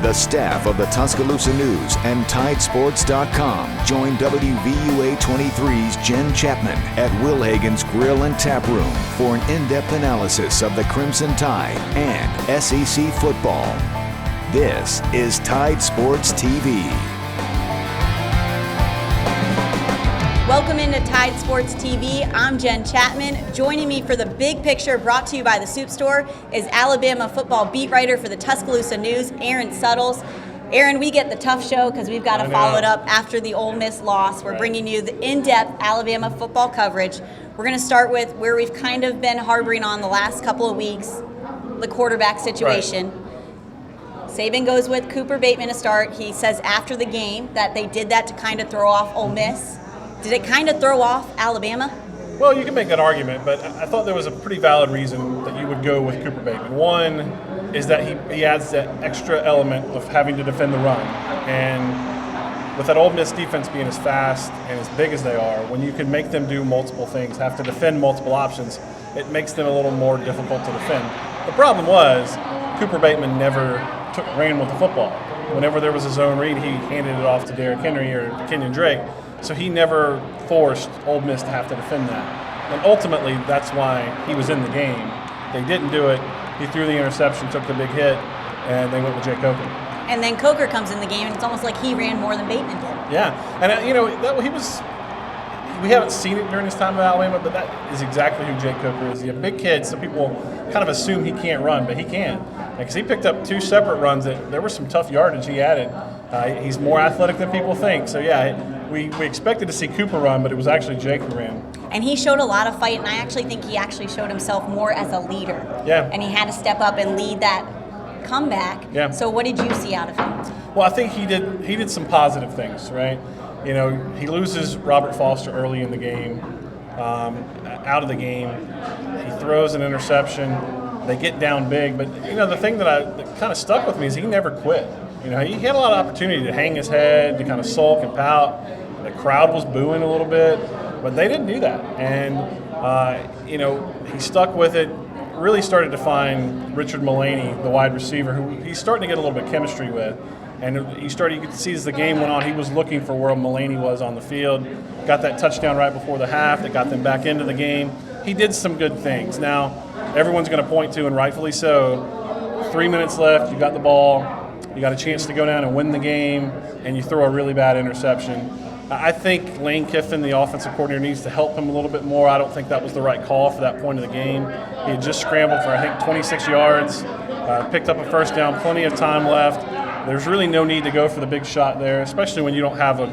The staff of the Tuscaloosa News and TideSports.com join WVUA 23's Jenn Chapman at Wilhagan's Grill and Tap Room for an in-depth analysis of the Crimson Tide and SEC football. This is Tide Sports TV. Welcome into Tide Sports TV. I'm Jenn Chapman. Joining me for the big picture brought to you by the Soup Store is Alabama football beat writer for the Tuscaloosa News, Aaron Suttles. Aaron, we get the tough show because we've got to follow it up after the Ole Miss loss. We're bringing you the in-depth Alabama football coverage. We're going to start with where we've kind of been harboring on the last couple of weeks, the quarterback situation. Saban goes with Cooper Bateman to start. He says after the game that they did that to kind of throw off Ole Miss. Did it kind of throw off Alabama? Well, you can make that argument, but I thought there was a pretty valid reason that you would go with Cooper Bateman. One is that he adds that extra element of having to defend the run. And with that Ole Miss defense being as fast and as big as they are, when you can make them do multiple things, have to defend multiple options, it makes them a little more difficult to defend. The problem was Cooper Bateman never ran with the football. Whenever there was a zone read, he handed it off to Derrick Henry or Kenyon Drake. So he never forced Ole Miss to have to defend that. And ultimately, that's why he was in the game. They didn't do it. He threw the interception, took the big hit, and they went with Jake Coker. And then Coker comes in the game, and it's almost like he ran more than Bateman did. Yeah. And, we haven't seen it during his time at Alabama, but that is exactly who Jake Coker is. He's a big kid, so people kind of assume he can't run, but he can. Because he picked up two separate runs that there was some tough yardage he added. He's more athletic than people think. So, we expected to see Cooper run, but it was actually Jake who ran. And he showed a lot of fight, and I actually think he actually showed himself more as a leader. Yeah. And he had to step up and lead that comeback. Yeah. So what did you see out of him? Well, I think he did some positive things, right? You know, he loses Robert Foster early in the game, out of the game. He throws an interception. They get down big. But, the thing that kind of stuck with me is he never quit. He had a lot of opportunity to hang his head, to kind of sulk and pout. The crowd was booing a little bit, but they didn't do that. And, he stuck with it, really started to find Richard Mullaney, the wide receiver, who he's starting to get a little bit of chemistry with. And you could see as the game went on, he was looking for where Mullaney was on the field. Got that touchdown right before the half that got them back into the game. He did some good things. Now, everyone's going to point to, and rightfully so, 3 minutes left, you got the ball, you got a chance to go down and win the game, and you throw a really bad interception. I think Lane Kiffin, the offensive coordinator, needs to help him a little bit more. I don't think that was the right call for that point of the game. He had just scrambled for, 26 yards, picked up a first down, plenty of time left. There's really no need to go for the big shot there, especially when you don't have a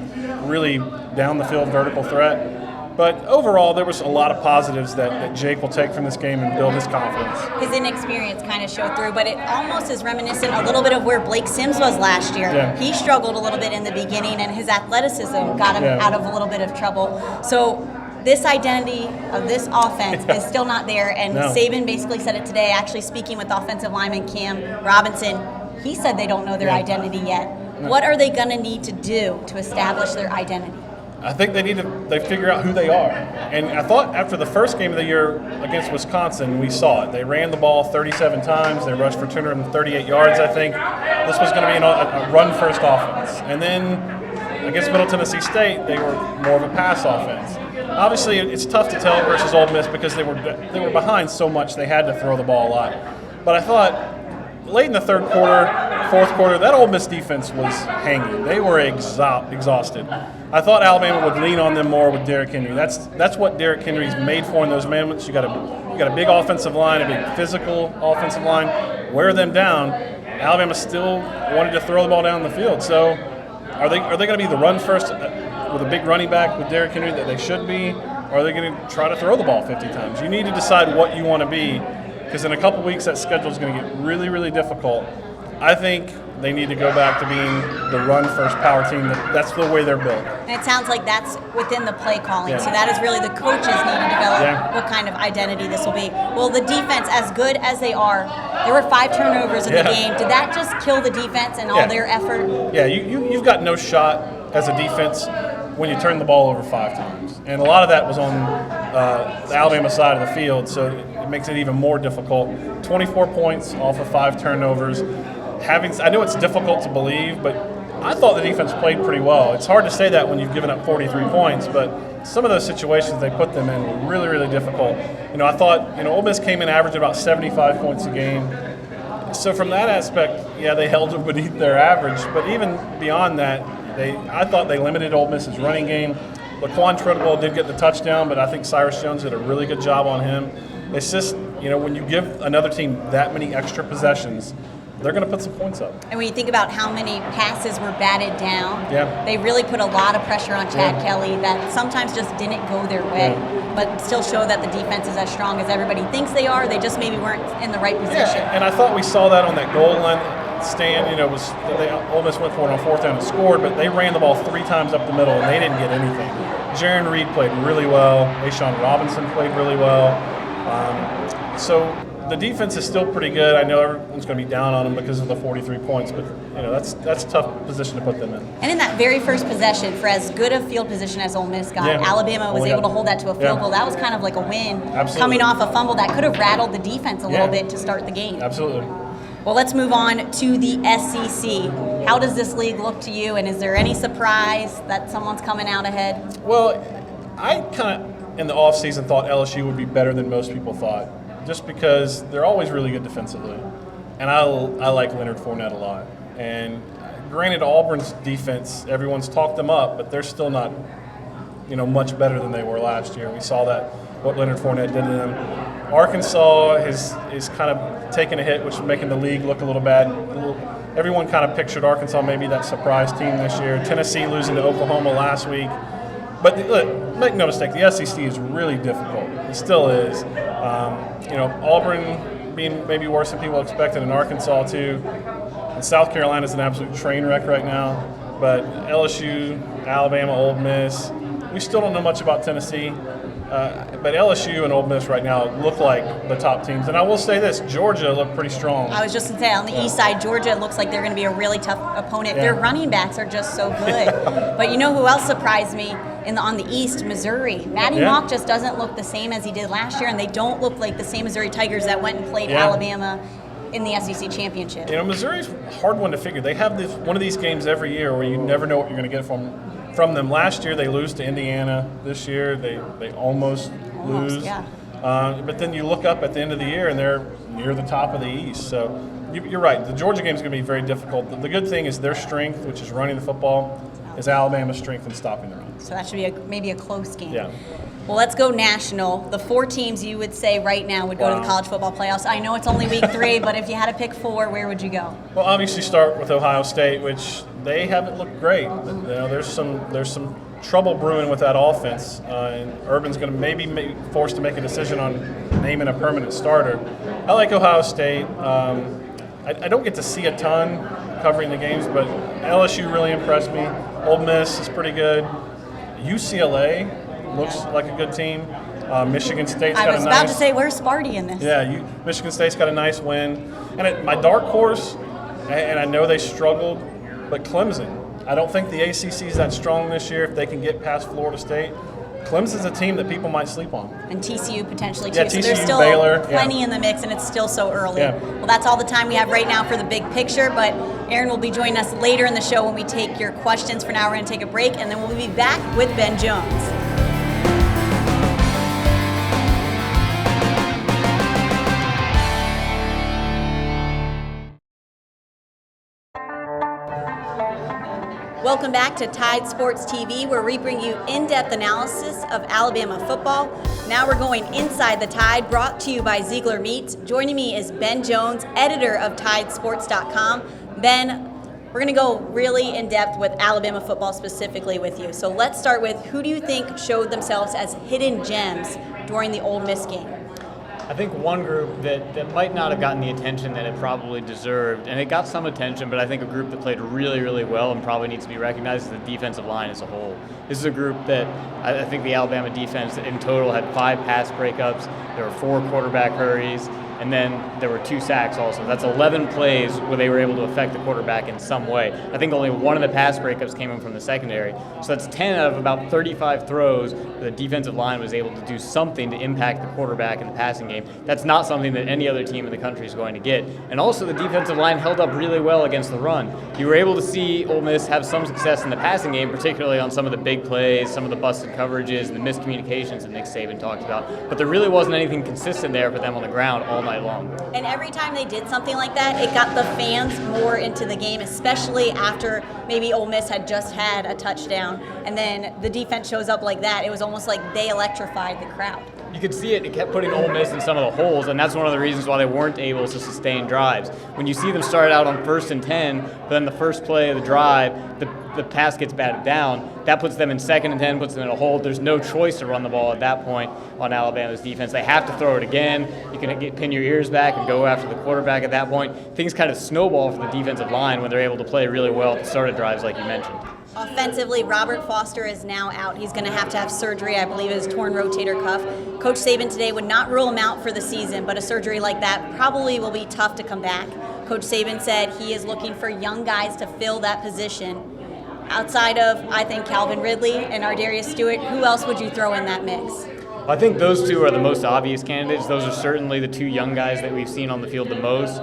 really down-the-field vertical threat. But overall, there was a lot of positives that Jake will take from this game and build his confidence. His inexperience kind of showed through, but it almost is reminiscent a little bit of where Blake Sims was last year. Yeah. He struggled a little bit in the beginning, and his athleticism got him out of a little bit of trouble. So this identity of this offense is still not there, and Saban basically said it today, actually speaking with offensive lineman Cam Robinson. He said they don't know their identity yet. What are they going to need to do to establish their identity? I think they figure out who they are. And I thought after the first game of the year against Wisconsin, we saw it. They ran the ball 37 times. They rushed for 238 yards, I think. This was going to be a run-first offense. And then against Middle Tennessee State, they were more of a pass offense. Obviously, it's tough to tell versus Ole Miss because they were behind so much they had to throw the ball a lot. But I thought late in the third quarter, fourth quarter, that Ole Miss defense was hanging. They were exhausted. I thought Alabama would lean on them more with Derrick Henry. That's what Derrick Henry's made for in those moments. You got a big offensive line, a big physical offensive line. Wear them down. Alabama still wanted to throw the ball down the field. So are they going to be the run first with a big running back with Derrick Henry that they should be, or are they going to try to throw the ball 50 times? You need to decide what you want to be, because in a couple weeks that schedule is going to get really, really difficult. I think they need to go back to being the run-first power team. That's the way they're built. And it sounds like that's within the play calling. Yeah. So that is really the coaches need to develop what kind of identity this will be. Well, the defense, as good as they are, there were 5 turnovers in the game. Did that just kill the defense and all their effort? Yeah, you've got no shot as a defense when you turn the ball over 5 times. And a lot of that was on the Alabama side of the field, so it makes it even more difficult. 24 points off of 5 turnovers. I know it's difficult to believe, but I thought the defense played pretty well. It's hard to say that when you've given up 43 points, but some of those situations they put them in were really, really difficult. I thought, Ole Miss came in averaging about 75 points a game. So from that aspect, yeah, they held them beneath their average. But even beyond that, I thought they limited Ole Miss's running game. Laquan Treadwell did get the touchdown, but I think Cyrus Jones did a really good job on him. It's just, when you give another team that many extra possessions, they're going to put some points up. And when you think about how many passes were batted down, yeah, they really put a lot of pressure on Chad Kelly that sometimes just didn't go their way, but still show that the defense is as strong as everybody thinks they are. They just maybe weren't in the right position. Yeah, and I thought we saw that on that goal line stand. Ole Miss went for it on fourth down and scored, but they ran the ball 3 times up the middle, and they didn't get anything. Jaron Reed played really well. Ashawn Robinson played really well. So the defense is still pretty good. I know everyone's going to be down on them because of the 43 points, but that's a tough position to put them in. And in that very first possession, for as good a field position as Ole Miss got, Alabama was able to hold that to a field goal. That was kind of like a win. Absolutely. Coming off a fumble that could have rattled the defense a little bit to start the game. Absolutely. Well, let's move on to the SEC. How does this league look to you, and is there any surprise that someone's coming out ahead? Well, I kind of, in the offseason, thought LSU would be better than most people thought, just because they're always really good defensively. And I like Leonard Fournette a lot. And granted, Auburn's defense, everyone's talked them up, but they're still not, much better than they were last year. We saw that, what Leonard Fournette did to them. Arkansas is kind of taking a hit, which is making the league look a little bad. Everyone kind of pictured Arkansas maybe that surprise team this year. Tennessee losing to Oklahoma last week. But look, make no mistake, the SEC is really difficult. It still is. Auburn being maybe worse than people expected, and Arkansas too. And South Carolina is an absolute train wreck right now. But LSU, Alabama, Ole Miss, we still don't know much about Tennessee. But LSU and Ole Miss right now look like the top teams. And I will say this, Georgia looked pretty strong. I was just going to say, on the east side, Georgia looks like they're going to be a really tough opponent. Their running backs are just so good. But you know who else surprised me on the east? Missouri. Matty Mock just doesn't look the same as he did last year, and they don't look like the same Missouri Tigers that went and played Alabama in the SEC championship. Missouri's a hard one to figure. They have one of these games every year where you never know what you're going to get from them. Last year they lose to Indiana. This year they almost lose. Yeah. But then you look up at the end of the year and they're near the top of the East. So you're right. The Georgia game is going to be very difficult. The good thing is their strength, which is running the football, is Alabama's strength in stopping the run. So that should be maybe a close game. Yeah. Well, let's go national. The 4 teams you would say right now would go to the college football playoffs. I know it's only week 3, but if you had to pick 4, where would you go? Well, obviously start with Ohio State, which they haven't looked great. There's some trouble brewing with that offense, and Urban's going to maybe be forced to make a decision on naming a permanent starter. I like Ohio State. I don't get to see a ton covering the games, but LSU really impressed me. Ole Miss is pretty good. UCLA looks like a good team. Michigan State's got a nice... I was about to say, where's Sparty in this? Yeah, Michigan State's got a nice win. And my dark horse, and I know they struggled, but Clemson. I don't think the ACC is that strong this year if they can get past Florida State. Clemson's a team that people might sleep on. And TCU potentially too. Yeah, so TCU, there's still Baylor, plenty in the mix, and it's still so early. Yeah. Well, that's all the time we have right now for the big picture, but Aaron will be joining us later in the show when we take your questions. For now, we're going to take a break, and then we'll be back with Ben Jones. Welcome back to Tide Sports TV, where we bring you in-depth analysis of Alabama football. Now we're going inside the Tide, brought to you by Ziegler Meats. Joining me is Ben Jones, editor of TideSports.com. Ben, we're going to go really in-depth with Alabama football specifically with you. So let's start with, who do you think showed themselves as hidden gems during the Ole Miss game? I think one group that might not have gotten the attention that it probably deserved, and it got some attention, but I think a group that played really, really well and probably needs to be recognized is the defensive line as a whole. This is a group that I think the Alabama defense in total had 5 pass breakups. There were 4 quarterback hurries. and then there were 2 sacks also. That's 11 plays where they were able to affect the quarterback in some way. I think only one of the pass breakups came in from the secondary. So that's 10 out of about 35 throws where the defensive line was able to do something to impact the quarterback in the passing game. That's not something that any other team in the country is going to get. And also the defensive line held up really well against the run. You were able to see Ole Miss have some success in the passing game, particularly on some of the big plays, some of the busted coverages, and the miscommunications that Nick Saban talked about. But there really wasn't anything consistent there for them on the ground all night long. And every time they did something like that, it got the fans more into the game, especially after maybe Ole Miss had just had a touchdown, and then the defense shows up like that. It was almost like they electrified the crowd. You could see it. It kept putting Ole Miss in some of the holes, and that's one of the reasons why they weren't able to sustain drives. When you see them start out on 1st and 10, but then the first play of the drive, the pass gets batted down, that puts them in 2nd and 10, puts them in a hole. There's no choice to run the ball at that point on Alabama's defense. They have to throw it again. You can pin your ears back and go after the quarterback at that point. Things kind of snowball for the defensive line when they're able to play really well at the start of drives, like you mentioned. Offensively, Robert Foster is now out. He's going to have surgery, I believe, his torn rotator cuff. Coach Saban today would not rule him out for the season, but a surgery like that probably will be tough to come back. Coach Saban said he is looking for young guys to fill that position. Outside of, I think, Calvin Ridley and Ardarius Stewart, who else would you throw in that mix? I think those 2 are the most obvious candidates. Those are certainly the 2 young guys that we've seen on the field the most.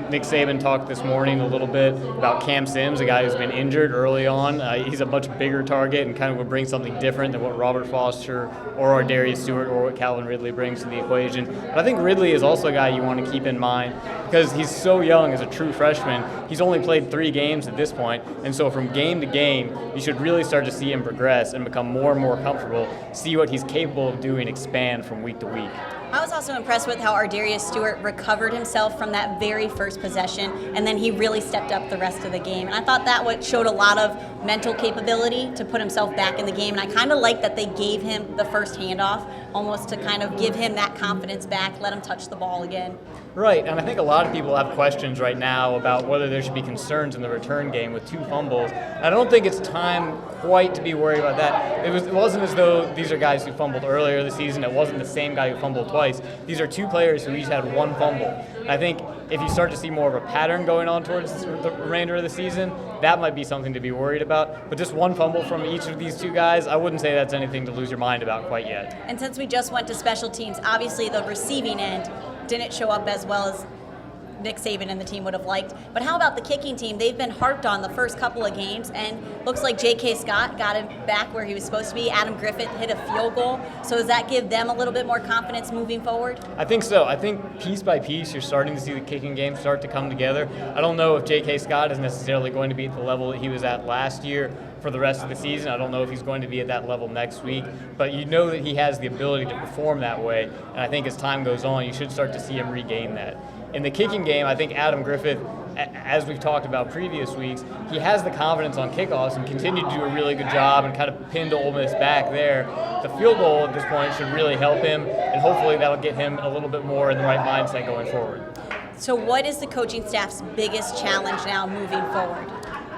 Nick Saban talked this morning a little bit about Cam Sims, a guy who's been injured early on. He's a much bigger target and kind of would bring something different than what Robert Foster or Ardarius Stewart or what Calvin Ridley brings to the equation. But I think Ridley is also a guy you want to keep in mind because he's so young as a true freshman. He's only played 3 games at this point, and so from game to game, you should really start to see him progress and become more and more comfortable, see what he's capable of doing, expand from week to week. I was also impressed with how Ardarius Stewart recovered himself from that very first possession, and then he really stepped up the rest of the game. And I thought that showed a lot of mental capability to put himself back in the game. And I kind of like that they gave him the first handoff, almost to kind of give him that confidence back, let him touch the ball again. Right, and I think a lot of people have questions right now about whether there should be concerns in the return game with 2 fumbles. I don't think it's time quite to be worried about that. It wasn't as though these are guys who fumbled earlier this season. It wasn't the same guy who fumbled twice. These are 2 players who each had 1 fumble. And I think if you start to see more of a pattern going on towards the remainder of the season, that might be something to be worried about. But just 1 fumble from each of these 2 guys, I wouldn't say that's anything to lose your mind about quite yet. And since we just went to special teams, obviously the receiving end didn't show up as well as Nick Saban and the team would have liked. But how about the kicking team? They've been harped on the first couple of games, and looks like J.K. Scott got him back where he was supposed to be. Adam Griffith hit a field goal. So does that give them a little bit more confidence moving forward? I think so. I think piece by piece you're starting to see the kicking game start to come together. I don't know if J.K. Scott is necessarily going to be at the level that he was at last year for the rest of the season. I don't know if he's going to be at that level next week, but you know that he has the ability to perform that way, and I think as time goes on, you should start to see him regain that. In the kicking game, I think Adam Griffith, as we've talked about previous weeks, he has the confidence on kickoffs and continued to do a really good job and kind of pinned Ole Miss back there. The field goal at this point should really help him, and hopefully that'll get him a little bit more in the right mindset going forward. So what is the coaching staff's biggest challenge now moving forward?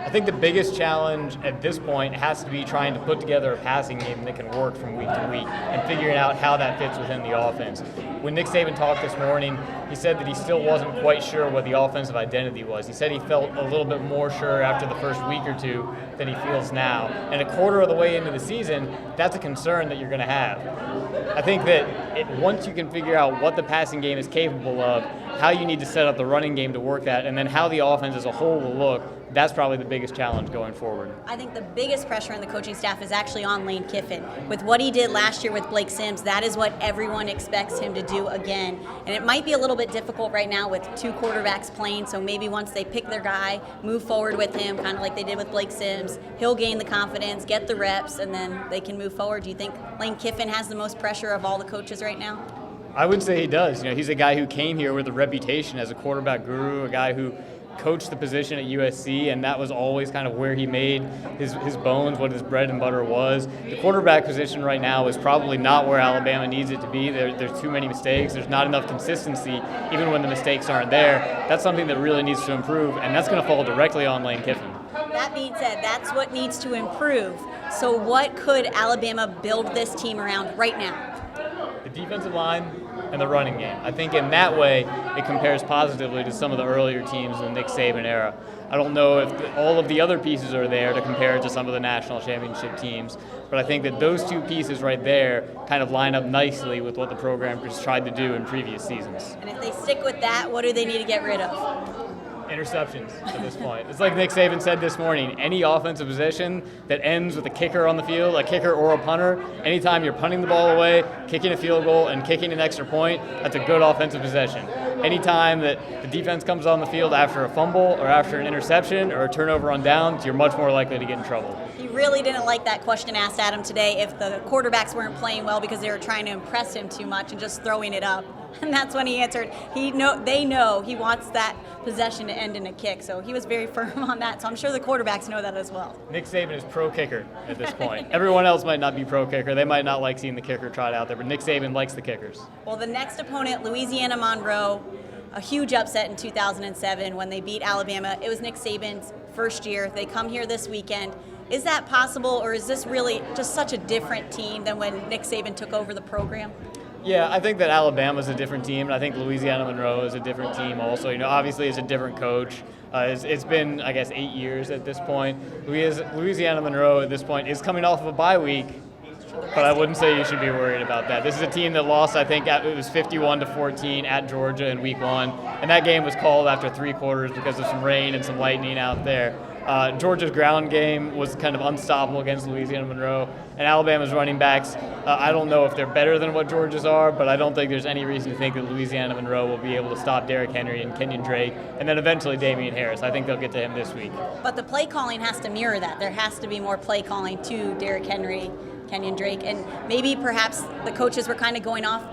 I think the biggest challenge at this point has to be trying to put together a passing game that can work from week to week and figuring out how that fits within the offense. When Nick Saban talked this morning, he said that he still wasn't quite sure what the offensive identity was. He said he felt a little bit more sure after the first week or 2 than he feels now. And a quarter of the way into the season, that's a concern that you're going to have. I think that once you can figure out what the passing game is capable of, how you need to set up the running game to work that, and then how the offense as a whole will look, that's probably the biggest challenge going forward. I think the biggest pressure on the coaching staff is actually on Lane Kiffin. With what he did last year with Blake Sims, that is what everyone expects him to do again. And it might be a little bit difficult right now with 2 quarterbacks playing, so maybe once they pick their guy, move forward with him, kind of like they did with Blake Sims, he'll gain the confidence, get the reps, and then they can move forward. Do you think Lane Kiffin has the most pressure of all the coaches right now? I would say he does. He's a guy who came here with a reputation as a quarterback guru, a guy who coached the position at USC, and that was always kind of where he made his bones, what his bread and butter was. The quarterback position right now is probably not where Alabama needs it to be. There's too many mistakes. There's not enough consistency, even when the mistakes aren't there. That's something that really needs to improve, and that's going to fall directly on Lane Kiffin. That being said, that's what needs to improve. So what could Alabama build this team around right now? The defensive line, and the running game. I think in that way, it compares positively to some of the earlier teams in the Nick Saban era. I don't know if all of the other pieces are there to compare it to some of the national championship teams, but I think that those two pieces right there kind of line up nicely with what the program has tried to do in previous seasons. And if they stick with that, what do they need to get rid of? Interceptions at this point. It's like Nick Saban said this morning, any offensive possession that ends with a kicker on the field, a kicker or a punter, anytime you're punting the ball away, kicking a field goal, and kicking an extra point, that's a good offensive possession. Anytime that the defense comes on the field after a fumble or after an interception or a turnover on downs, you're much more likely to get in trouble. He really didn't like that question asked at him today if the quarterbacks weren't playing well because they were trying to impress him too much and just throwing it up. And that's when he answered, they know he wants that possession to end in a kick. So he was very firm on that. So I'm sure the quarterbacks know that as well. Nick Saban is pro kicker at this point. Everyone else might not be pro kicker. They might not like seeing the kicker tried out there, but Nick Saban likes the kickers. Well, the next opponent, Louisiana Monroe, a huge upset in 2007 when they beat Alabama. It was Nick Saban's first year. They come here this weekend. Is that possible, or is this really just such a different team than when Nick Saban took over the program? Yeah, I think that Alabama's a different team, and I think Louisiana Monroe is a different team also. Obviously it's a different coach. It's been, I guess, 8 years at this point. Louisiana Monroe at this point is coming off of a bye week, but I wouldn't say you should be worried about that. This is a team that lost, I think, it was 51-14 at Georgia in week 1, and that game was called after 3 quarters because of some rain and some lightning out there. Georgia's ground game was kind of unstoppable against Louisiana Monroe, and Alabama's running backs, I don't know if they're better than what Georgia's are, but I don't think there's any reason to think that Louisiana Monroe will be able to stop Derrick Henry and Kenyon Drake, and then eventually Damian Harris. I think they'll get to him this week. But the play calling has to mirror that. There has to be more play calling to Derrick Henry, Kenyon Drake, and maybe perhaps the coaches were kind of going off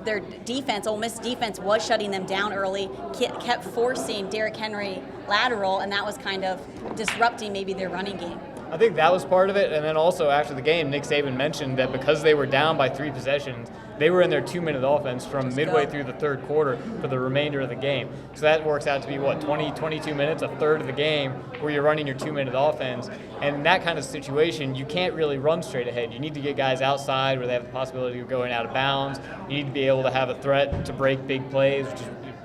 their defense. Ole Miss defense was shutting them down early, kept forcing Derrick Henry lateral, and that was kind of disrupting maybe their running game. I think that was part of it, and then also after the game, Nick Saban mentioned that because they were down by 3 possessions, they were in their 2-minute offense from midway through the third quarter for the remainder of the game. So that works out to be, 22 minutes, a third of the game, where you're running your 2-minute offense. And in that kind of situation, you can't really run straight ahead. You need to get guys outside where they have the possibility of going out of bounds. You need to be able to have a threat to break big plays, which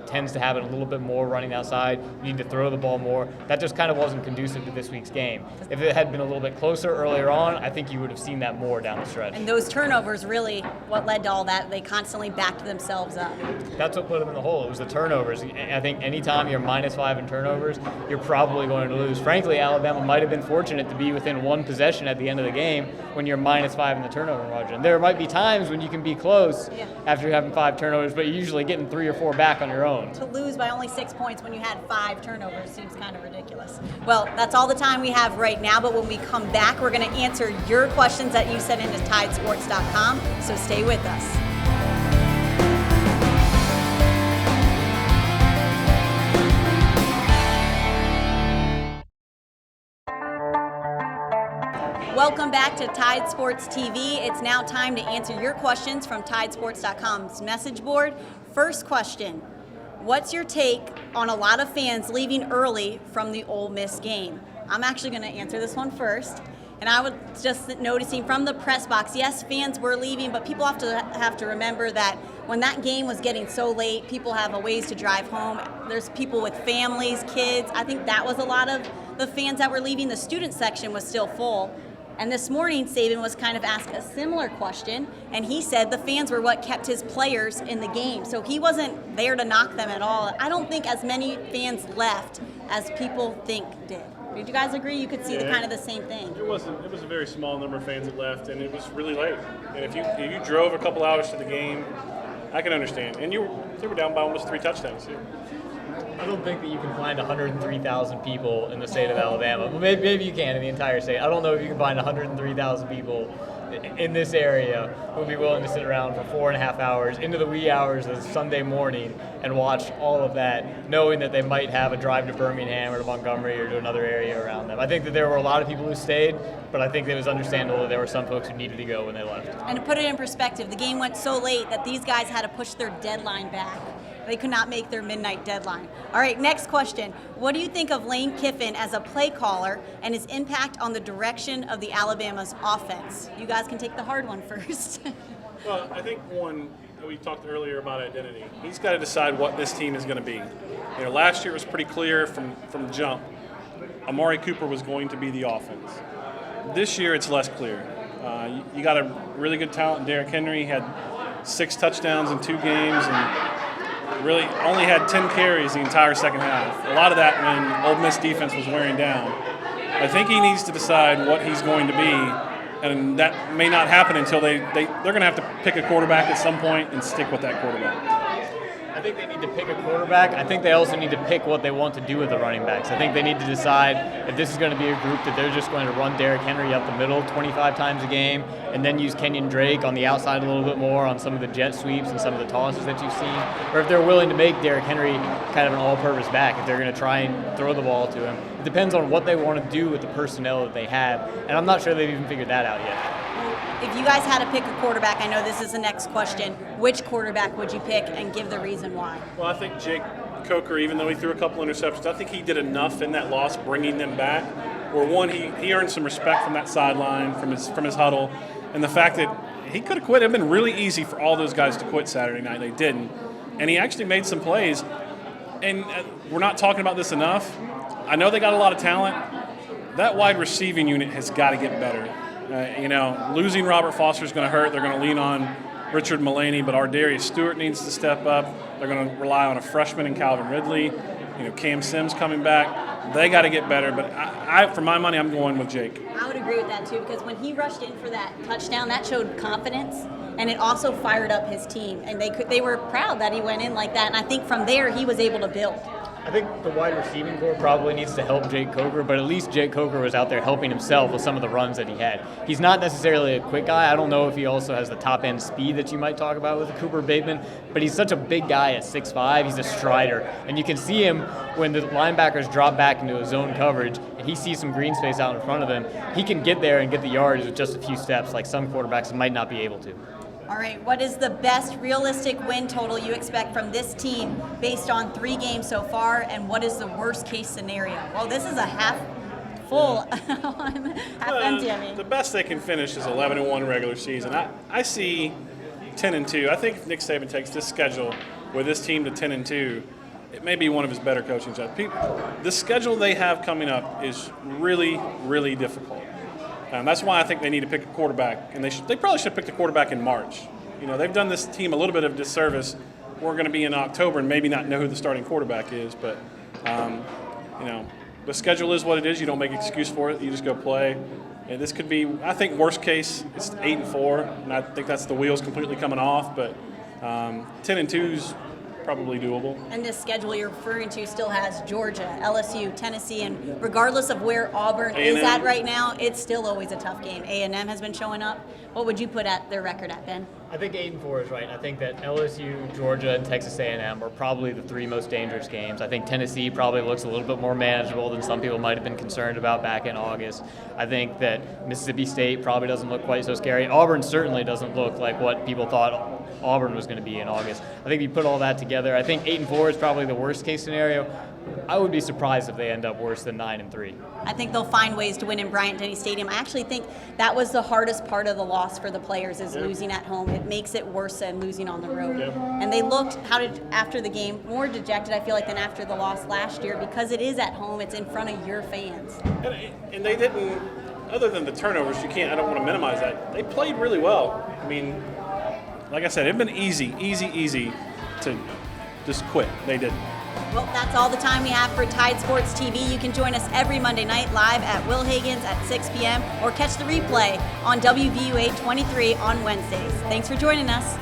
tends to have it a little bit more running outside. You need to throw the ball more. That just kind of wasn't conducive to this week's game. If it had been a little bit closer earlier on, I think you would have seen that more down the stretch. And those turnovers really what led to all that. They constantly backed themselves up. That's what put them in the hole. It was the turnovers. I think anytime you're -5 in turnovers, you're probably going to lose. Frankly, Alabama might have been fortunate to be within 1 possession at the end of the game when you're -5 in the turnover margin. There might be times when you can be close after having 5 turnovers, but you're usually getting 3 or 4 back on your own. To lose by only 6 points when you had 5 turnovers seems kind of ridiculous. Well, that's all the time we have right now, but when we come back, we're going to answer your questions that you sent into tidesports.com, so stay with us. Welcome back to Tide Sports TV. It's now time to answer your questions from tidesports.com's message board. First question, what's your take on a lot of fans leaving early from the Ole Miss game? I'm actually going to answer this one first. And I was just noticing from the press box, yes, fans were leaving, but people have to remember that when that game was getting so late, people have a ways to drive home. There's people with families, kids. I think that was a lot of the fans that were leaving. The student section was still full. And this morning, Saban was kind of asked a similar question, and he said the fans were what kept his players in the game. So he wasn't there to knock them at all. I don't think as many fans left as people think did. Did you guys agree? You could see the kind of the same thing. It was a very small number of fans that left, and it was really late. And if you drove a couple hours to the game, I can understand. And they were down by almost 3 touchdowns too. I don't think that you can find 103,000 people in the state of Alabama. Well, maybe you can in the entire state. I don't know if you can find 103,000 people in this area who would be willing to sit around for 4.5 hours into the wee hours of Sunday morning and watch all of that, knowing that they might have a drive to Birmingham or to Montgomery or to another area around them. I think that there were a lot of people who stayed, but I think it was understandable that there were some folks who needed to go when they left. And to put it in perspective, the game went so late that these guys had to push their deadline back. They could not make their midnight deadline. All right, next question. What do you think of Lane Kiffin as a play caller and his impact on the direction of the Alabama's offense? You guys can take the hard one first. Well, I think one, we talked earlier about identity. He's got to decide what this team is going to be. Last year it was pretty clear from the jump. Amari Cooper was going to be the offense. This year it's less clear. You got a really good talent in Derrick Henry. He had 6 touchdowns in 2 games and really only had 10 carries the entire second half. A lot of that when Ole Miss defense was wearing down. I think he needs to decide what he's going to be, and that may not happen until they're going to have to pick a quarterback at some point and stick with that quarterback. I think they need to pick a quarterback. I think they also need to pick what they want to do with the running backs. I think they need to decide if this is going to be a group that they're just going to run Derrick Henry up the middle 25 times a game and then use Kenyon Drake on the outside a little bit more on some of the jet sweeps and some of the tosses that you've seen, or if they're willing to make Derrick Henry kind of an all-purpose back, if they're going to try and throw the ball to him. It depends on what they want to do with the personnel that they have, and I'm not sure they've even figured that out yet. If you guys had to pick a quarterback, I know this is the next question, which quarterback would you pick and give the reason why? Well, I think Jake Coker, even though he threw a couple interceptions, I think he did enough in that loss bringing them back. Where one, he earned some respect from that sideline, from his huddle, and the fact that he could have quit. It would have been really easy for all those guys to quit Saturday night. They didn't. And he actually made some plays. And we're not talking about this enough. I know they got a lot of talent. That wide receiving unit has got to get better. Losing Robert Foster is going to hurt. They're going to lean on Richard Mullaney, but Ardarius Stewart needs to step up. They're going to rely on a freshman in Calvin Ridley. Cam Sims coming back. They got to get better, but I, for my money, I'm going with Jake. I would agree with that too, because when he rushed in for that touchdown, that showed confidence, and it also fired up his team, and they were proud that he went in like that, and I think from there he was able to build. I think the wide receiving corps probably needs to help Jake Coker, but at least Jake Coker was out there helping himself with some of the runs that he had. He's not necessarily a quick guy. I don't know if he also has the top-end speed that you might talk about with Cooper Bateman, but he's such a big guy at 6'5". He's a strider, and you can see him when the linebackers drop back into a zone coverage and he sees some green space out in front of him. He can get there and get the yards with just a few steps, like some quarterbacks might not be able to. All right, what is the best realistic win total you expect from this team based on 3 games so far, and what is the worst case scenario? Well, this is a half full, half empty, I mean. The best they can finish is 11-1 regular season. I see 10-2. I think if Nick Saban takes this schedule with this team to 10-2, it may be one of his better coaching jobs. The schedule they have coming up is really, really difficult. That's why I think they need to pick a quarterback, and they probably should have picked a quarterback in March. They've done this team a little bit of disservice. We're going to be in October and maybe not know who the starting quarterback is, but the schedule is what it is. You don't make an excuse for it. You just go play. And this could be, I think, worst case, it's 8-4, and I think that's the wheels completely coming off. But 10-2 is probably doable. And this schedule you're referring to still has Georgia, LSU, Tennessee, and regardless of where Auburn A&M. is at right now, it's still always a tough game. A&M has been showing up. What would you put at their record at, Ben? I think 8-4 is right. I think that LSU, Georgia, and Texas A&M are probably the 3 most dangerous games. I think Tennessee probably looks a little bit more manageable than some people might have been concerned about back in August. I think that Mississippi State probably doesn't look quite so scary. Auburn certainly doesn't look like what people thought Auburn was going to be in August. I think if you put all that together, I think 8-4 is probably the worst case scenario. I would be surprised if they end up worse than 9-3. I think they'll find ways to win in Bryant-Denny Stadium. I actually think that was the hardest part of the loss for the players is losing at home. It makes it worse than losing on the road. And they looked, after the game, more dejected, I feel like, than after the loss last year because it is at home. It's in front of your fans. And they didn't, other than the turnovers, I don't want to minimize that. They played really well. I mean, like I said, it'd been easy to just quit. They didn't. Well, that's all the time we have for Tide Sports TV. You can join us every Monday night live at Wilhagan's at 6 p.m. or catch the replay on WVUA 23 on Wednesdays. Thanks for joining us.